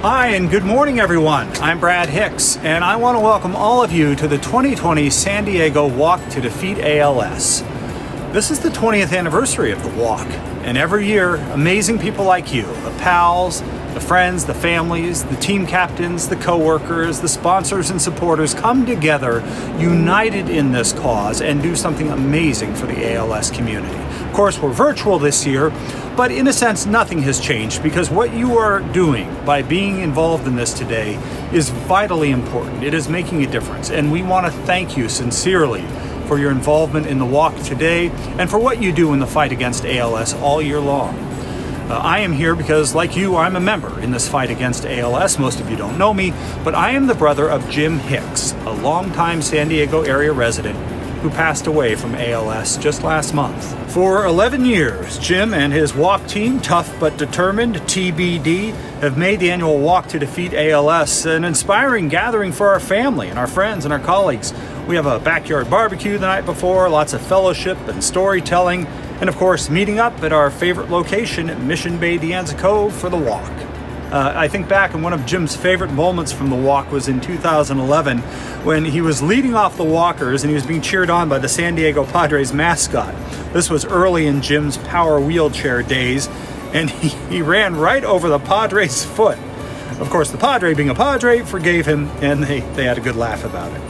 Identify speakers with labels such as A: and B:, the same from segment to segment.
A: Hi, and good morning, everyone. I'm Brad Hicks, and I want to welcome all of you to the 2020 San Diego Walk to Defeat ALS. This is the 20th anniversary of the walk, and every year, amazing people like you, the pals, the friends, the families, the team captains, the co-workers, the sponsors and supporters come together united in this cause and do something amazing for the ALS community. Of course, we're virtual this year, but in a sense, nothing has changed because what you are doing by being involved in this today is vitally important. It is making a difference, and we want to thank you sincerely for your involvement in the walk today and for what you do in the fight against ALS all year long. I am here because, like you, I'm a member in this fight against ALS. Most of you don't know me, but I am the brother of Jim Hicks, a longtime San Diego area resident who passed away from ALS just last month. For 11 years, Jim and his walk team, Tough But Determined, TBD, have made the annual Walk to Defeat ALS an inspiring gathering for our family and our friends and our colleagues. We have a backyard barbecue the night before, lots of fellowship and storytelling, and of course, meeting up at our favorite location at Mission Bay De Anza Cove for the walk. I think back, and one of Jim's favorite moments from the walk was in 2011 when he was leading off the walkers and he was being cheered on by the San Diego Padres mascot. This was early in Jim's power wheelchair days, and he ran right over the Padres' foot. Of course, the Padre, being a Padre, forgave him, and they had a good laugh about it.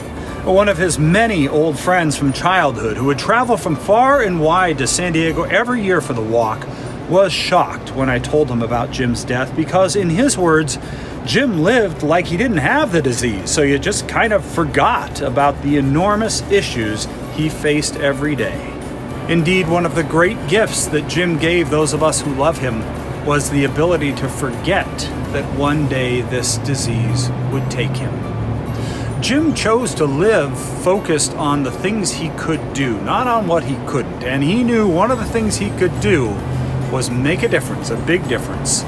A: One of his many old friends from childhood who would travel from far and wide to San Diego every year for the walk was shocked when I told him about Jim's death because, in his words, Jim lived like he didn't have the disease, so you just kind of forgot about the enormous issues he faced every day. Indeed, one of the great gifts that Jim gave those of us who love him was the ability to forget that one day this disease would take him. Jim chose to live focused on the things he could do, not on what he couldn't, and he knew one of the things he could do was make a difference, a big difference,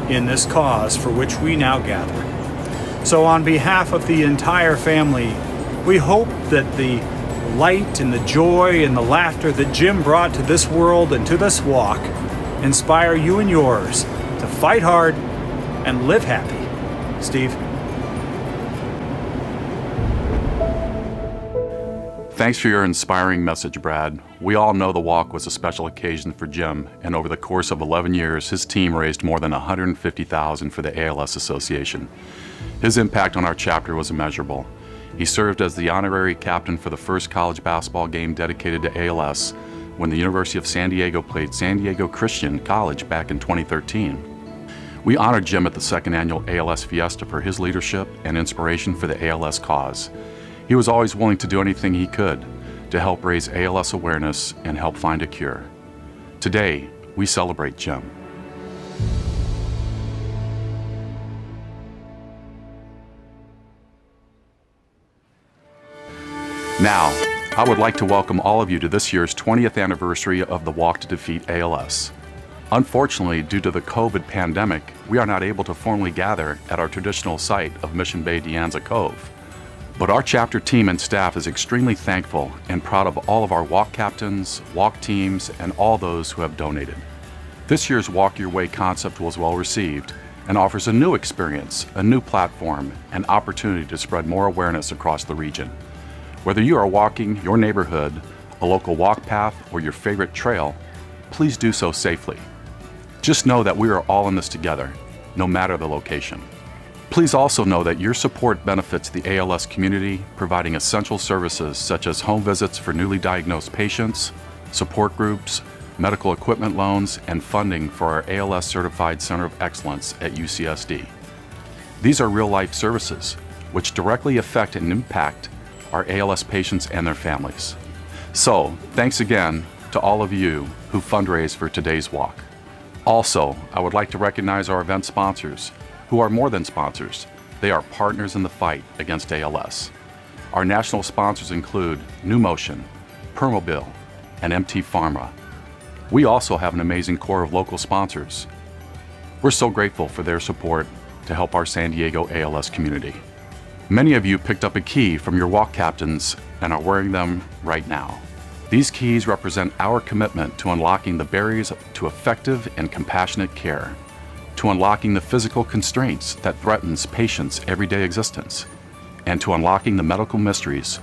A: in this cause for which we now gather. So on behalf of the entire family, we hope that the light and the joy and the laughter that Jim brought to this world and to this walk inspire you and yours to fight hard and live happy. Steve?
B: Thanks for your inspiring message, Brad. We all know the walk was a special occasion for Jim, and over the course of 11 years, his team raised more than $150,000 for the ALS Association. His impact on our chapter was immeasurable. He served as the honorary captain for the first college basketball game dedicated to ALS when the University of San Diego played San Diego Christian College back in 2013. We honored Jim at the second annual ALS Fiesta for his leadership and inspiration for the ALS cause. He was always willing to do anything he could to help raise ALS awareness and help find a cure. Today, we celebrate Jim. Now, I would like to welcome all of you to this year's 20th anniversary of the Walk to Defeat ALS. Unfortunately, due to the COVID pandemic, we are not able to formally gather at our traditional site of Mission Bay De Anza Cove. But our chapter team and staff is extremely thankful and proud of all of our walk captains, walk teams, and all those who have donated. This year's Walk Your Way concept was well received and offers a new experience, a new platform, and opportunity to spread more awareness across the region. Whether you are walking your neighborhood, a local walk path, or your favorite trail, please do so safely. Just know that we are all in this together, no matter the location. Please also know that your support benefits the ALS community, providing essential services such as home visits for newly diagnosed patients, support groups, medical equipment loans, and funding for our ALS Certified Center of Excellence at UCSD. These are real-life services which directly affect and impact our ALS patients and their families. So, thanks again to all of you who fundraise for today's walk. Also, I would like to recognize our event sponsors, who are more than sponsors. They are partners in the fight against ALS. Our national sponsors include New Motion, Permobil, and MT Pharma. We also have an amazing core of local sponsors. We're so grateful for their support to help our San Diego ALS community. Many of you picked up a key from your walk captains and are wearing them right now. These keys represent our commitment to unlocking the barriers to effective and compassionate care. to unlocking the physical constraints that threatens patients' everyday existence, and to unlocking the medical mysteries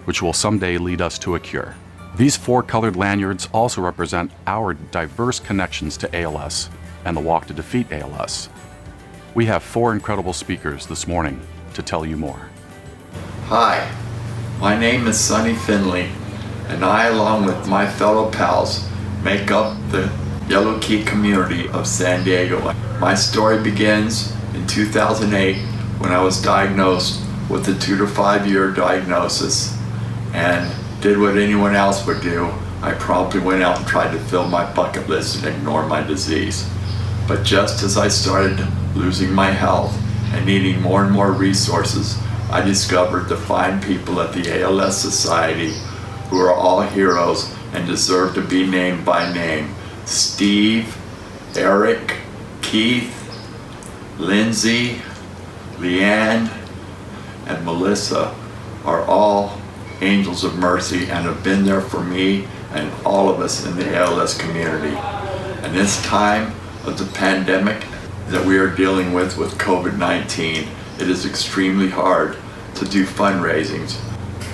B: which will someday lead us to a cure. These 4 colored lanyards also represent our diverse connections to ALS and the Walk to Defeat ALS. We have 4 incredible speakers this morning to tell you more.
C: Hi, my name is Sonny Finley, and I, along with my fellow pals, make up the Yellow Key community of San Diego. My story begins in 2008 when I was diagnosed with a 2 to 5 year diagnosis and did what anyone else would do. I promptly went out and tried to fill my bucket list and ignore my disease. But just as I started losing my health and needing more and more resources, I discovered the fine people at the ALS Society who are all heroes and deserve to be named by name. Steve, Eric, Keith, Lindsay, Leanne, and Melissa are all angels of mercy and have been there for me and all of us in the ALS community. And this time of the pandemic that we are dealing with COVID-19, it is extremely hard to do fundraisings.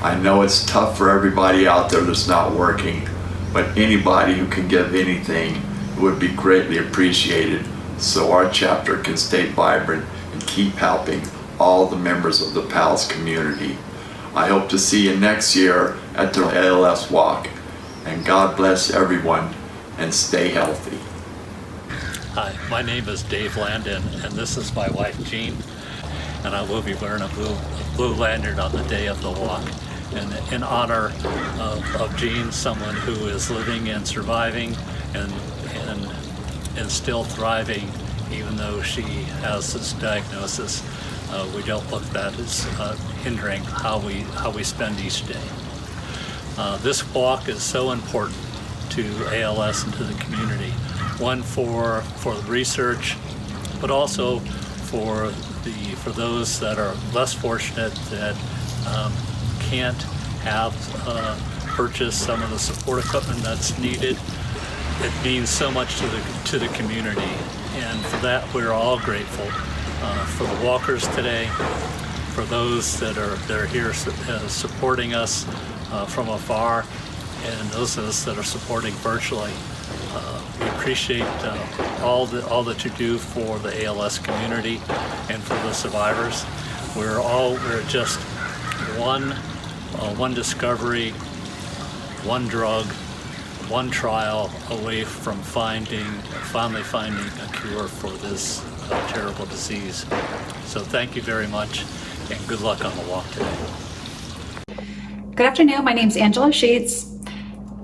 C: I know it's tough for everybody out there that's not working, but anybody who can give anything would be greatly appreciated so our chapter can stay vibrant and keep helping all the members of the PALS community. I hope to see you next year at the ALS Walk, and God bless everyone and stay healthy.
D: Hi, my name is Dave Landon, and this is my wife Jean, and I will be wearing a blue lanyard on the day of the walk in honor of Jean, someone who is living and surviving and still thriving even though she has this diagnosis. We don't look at that as hindering how we spend each day. This walk is so important to ALS and to the community. One for the research, but also for those that are less fortunate that can't have purchased some of the support equipment that's needed. It means so much to the community, and for that we're all grateful. For the walkers today, for those that are here supporting us from afar, and those of us that are supporting virtually. We appreciate all that you do for the ALS community and for the survivors. We're just one discovery, one drug, one trial away from finally finding a cure for this terrible disease. So thank you very much, and good luck on the walk today.
E: Good afternoon, my name is Angela Sheets.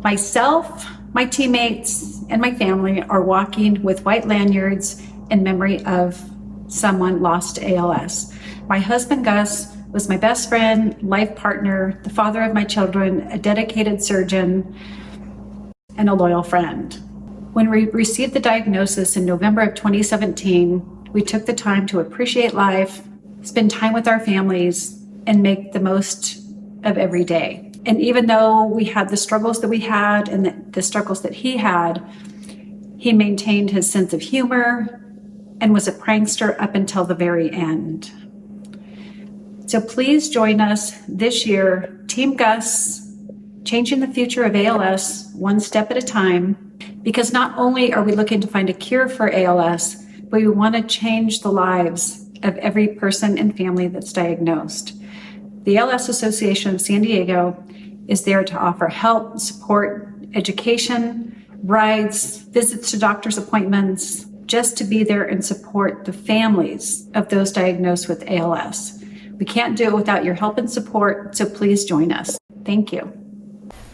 E: Myself, my teammates, and my family are walking with white lanyards in memory of someone lost to ALS. My husband, Gus, was my best friend, life partner, the father of my children, a dedicated surgeon, and a loyal friend. When we received the diagnosis in November of 2017, we took the time to appreciate life, spend time with our families, and make the most of every day. And even though we had the struggles that we had and the struggles that he had, he maintained his sense of humor and was a prankster up until the very end. So please join us this year, Team Gus, changing the future of ALS one step at a time, because not only are we looking to find a cure for ALS, but we want to change the lives of every person and family that's diagnosed. The ALS Association of San Diego is there to offer help, support, education, rides, visits to doctor's appointments, just to be there and support the families of those diagnosed with ALS. We can't do it without your help and support, so please join us. Thank you.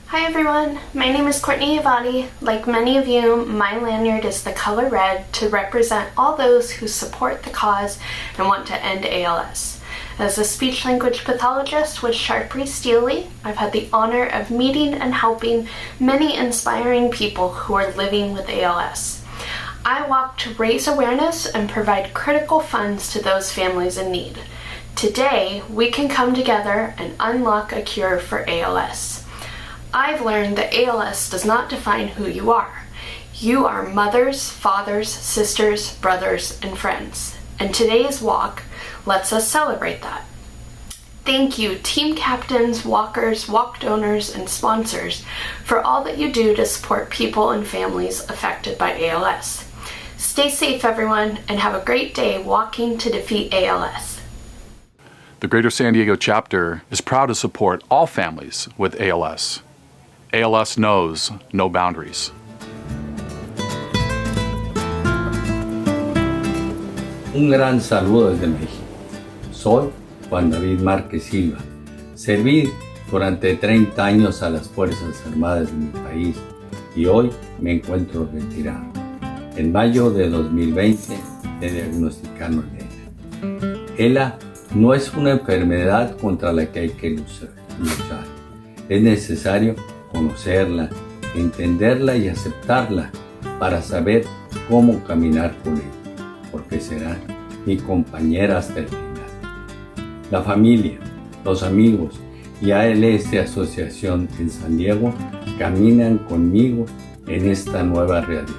F: Hi everyone, my name is Courtney Avati. Like many of you, my lanyard is the color red to represent all those who support the cause and want to end ALS. As a speech-language pathologist with Sharpry Steely, I've had the honor of meeting and helping many inspiring people who are living with ALS. I walk to raise awareness and provide critical funds to those families in need. Today, we can come together and unlock a cure for ALS. I've learned that ALS does not define who you are. You are mothers, fathers, sisters, brothers, and friends. And today's walk lets us celebrate that. Thank you, team captains, walkers, walk donors, and sponsors for all that you do to support people and families affected by ALS. Stay safe, everyone, and have a great day walking to defeat ALS.
B: The Greater San Diego chapter is proud to support all families with ALS. ALS knows no boundaries.
G: Un gran saludo desde México. Soy Juan David Márquez Silva. Serví durante 30 años a las Fuerzas Armadas de mi país y hoy me encuentro retirado. En mayo de 2020 me diagnosticaron ELA. ELA no es una enfermedad contra la que hay que luchar. Es necesario conocerla, entenderla y aceptarla para saber cómo caminar con ella, porque será mi compañera hasta el final. La familia, los amigos y ALS Asociación en San Diego caminan conmigo en esta nueva realidad.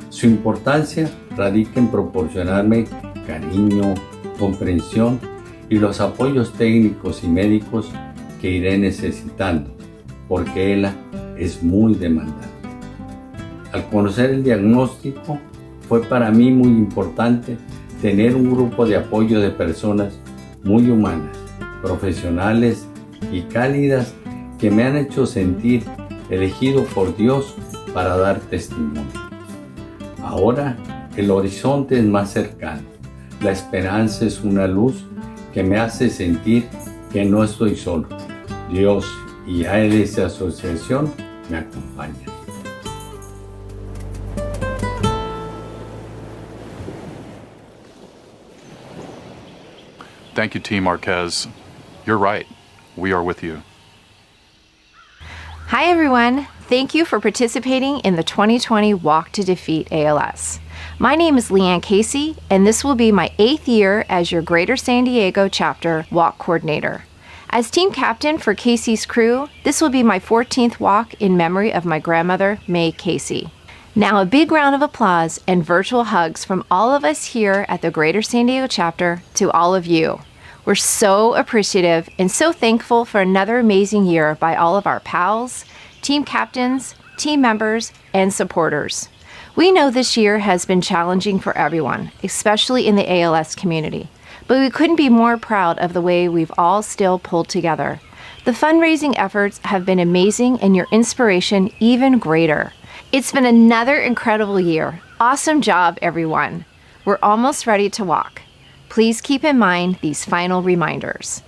G: Su importancia radica en proporcionarme cariño, comprensión y los apoyos técnicos y médicos que iré necesitando, porque ELA es muy demandante. Al conocer el diagnóstico, fue para mí muy importante tener un grupo de apoyo de personas muy humanas, profesionales y cálidas que me han hecho sentir elegido por Dios para dar testimonio. Ahora el horizonte es más cercano. La esperanza es una luz que me hace sentir que no estoy solo. Dios y ALS Asociación me acompañan.
B: Thank you, Team Marquez. You're right. We are with you.
H: Hi, everyone. Thank you for participating in the 2020 Walk to Defeat ALS. My name is Leanne Casey, and this will be my 8th year as your Greater San Diego Chapter Walk Coordinator. As team captain for Casey's crew, this will be my 14th walk in memory of my grandmother, May Casey. Now a big round of applause and virtual hugs from all of us here at the Greater San Diego Chapter to all of you. We're so appreciative and so thankful for another amazing year by all of our pals, team captains, team members, and supporters. We know this year has been challenging for everyone, especially in the ALS community, but we couldn't be more proud of the way we've all still pulled together. The fundraising efforts have been amazing and your inspiration even greater. It's been another incredible year. Awesome job, everyone. We're almost ready to walk. Please keep in mind these final reminders.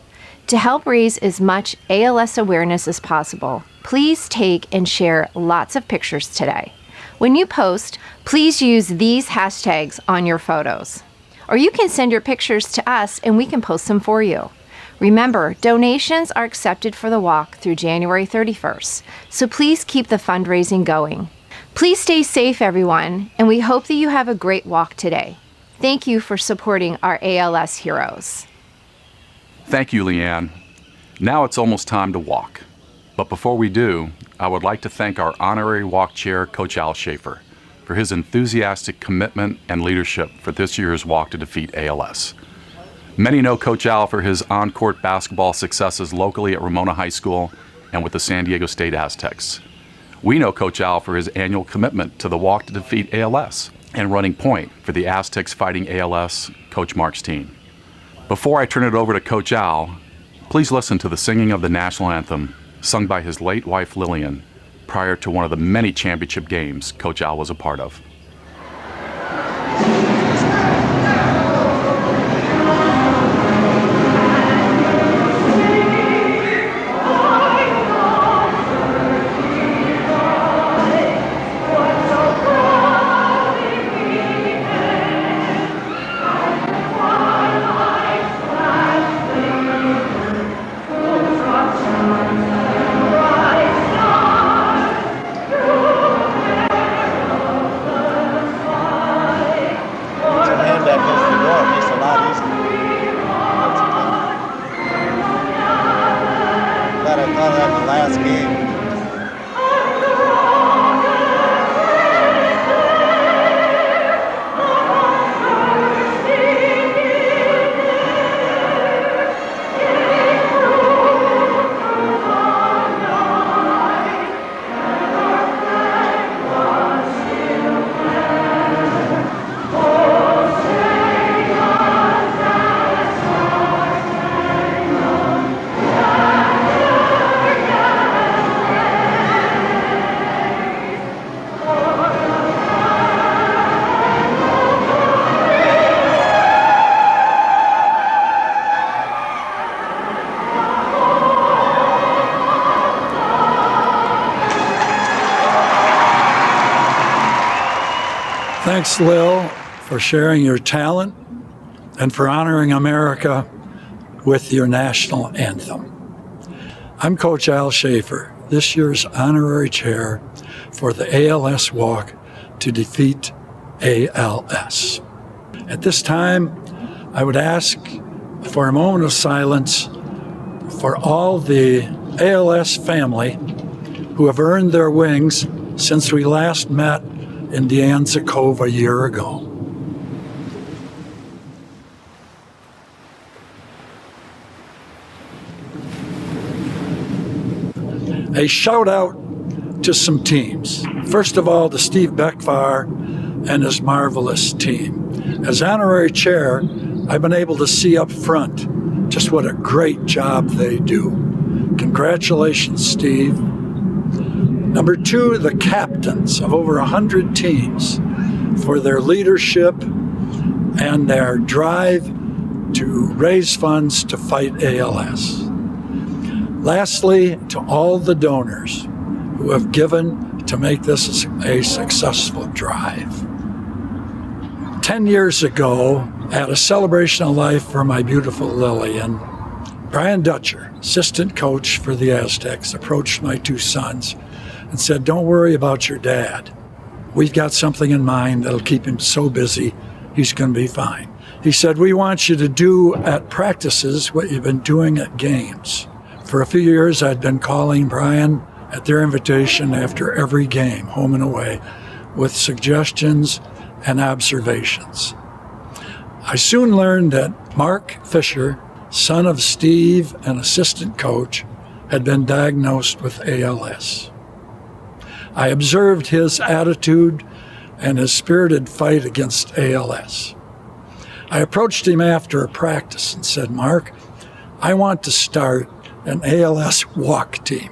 H: To help raise as much ALS awareness as possible, please take and share lots of pictures today. When you post, please use these hashtags on your photos. Or you can send your pictures to us and we can post them for you. Remember, donations are accepted for the walk through January 31st, so please keep the fundraising going. Please stay safe, everyone, and we hope that you have a great walk today. Thank you for supporting our ALS heroes.
B: Thank you, Leanne. Now it's almost time to walk. But before we do, I would like to thank our honorary walk chair, Coach Al Schaefer, for his enthusiastic commitment and leadership for this year's Walk to Defeat ALS. Many know Coach Al for his on-court basketball successes locally at Ramona High School and with the San Diego State Aztecs. We know Coach Al for his annual commitment to the Walk to Defeat ALS and running point for the Aztecs Fighting ALS, Coach Mark's team. Before I turn it over to Coach Al, please listen to the singing of the national anthem sung by his late wife Lillian prior to one of the many championship games Coach Al was a part of.
I: Thanks, Lil, for sharing your talent and for honoring America with your national anthem. I'm Coach Al Schaefer, this year's honorary chair for the ALS Walk to Defeat ALS. At this time, I would ask for a moment of silence for all the ALS family who have earned their wings since we last met in De Anza Cove a year ago. A shout out to some teams. First of all, to Steve Beckfar and his marvelous team. As honorary chair, I've been able to see up front just what a great job they do. Congratulations, Steve. Number two, the captains of over 100 teams for their leadership and their drive to raise funds to fight ALS. Lastly, to all the donors who have given to make this a successful drive. 10 years ago, at a celebration of life for my beautiful Lillian, Brian Dutcher, assistant coach for the Aztecs, approached my two sons and said, "Don't worry about your dad. We've got something in mind that'll keep him so busy, he's going to be fine." He said, "We want you to do at practices what you've been doing at games." For a few years, I'd been calling Brian at their invitation after every game, home and away, with suggestions and observations. I soon learned that Mark Fisher, son of Steve and assistant coach, had been diagnosed with ALS. I observed his attitude and his spirited fight against ALS. I approached him after a practice and said, "Mark, I want to start an ALS walk team.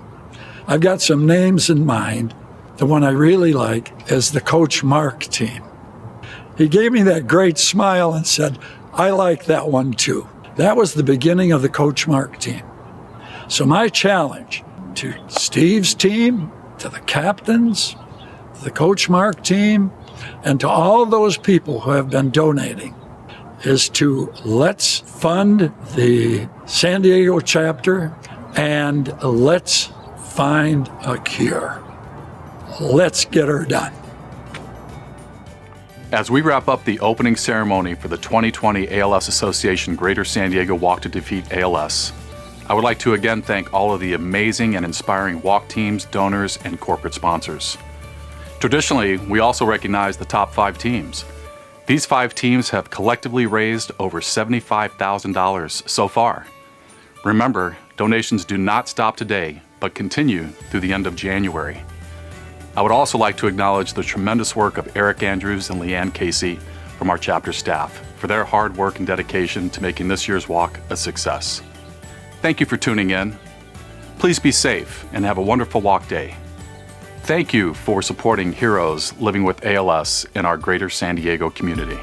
I: I've got some names in mind. The one I really like is the Coach Mark team." He gave me that great smile and said, "I like that one too." That was the beginning of the Coach Mark team. So my challenge to Steve's team, to the captains, the Coach Mark team, and to all those people who have been donating is to let's fund the San Diego chapter and let's find a cure. Let's get her done.
B: As we wrap up the opening ceremony for the 2020 ALS Association Greater San Diego Walk to Defeat ALS, I would like to again thank all of the amazing and inspiring walk teams, donors, and corporate sponsors. Traditionally, we also recognize the top 5 teams. These 5 teams have collectively raised over $75,000 so far. Remember, donations do not stop today, but continue through the end of January. I would also like to acknowledge the tremendous work of Eric Andrews and Leanne Casey from our chapter staff for their hard work and dedication to making this year's walk a success. Thank you for tuning in. Please be safe and have a wonderful walk day. Thank you for supporting heroes living with ALS in our greater San Diego community.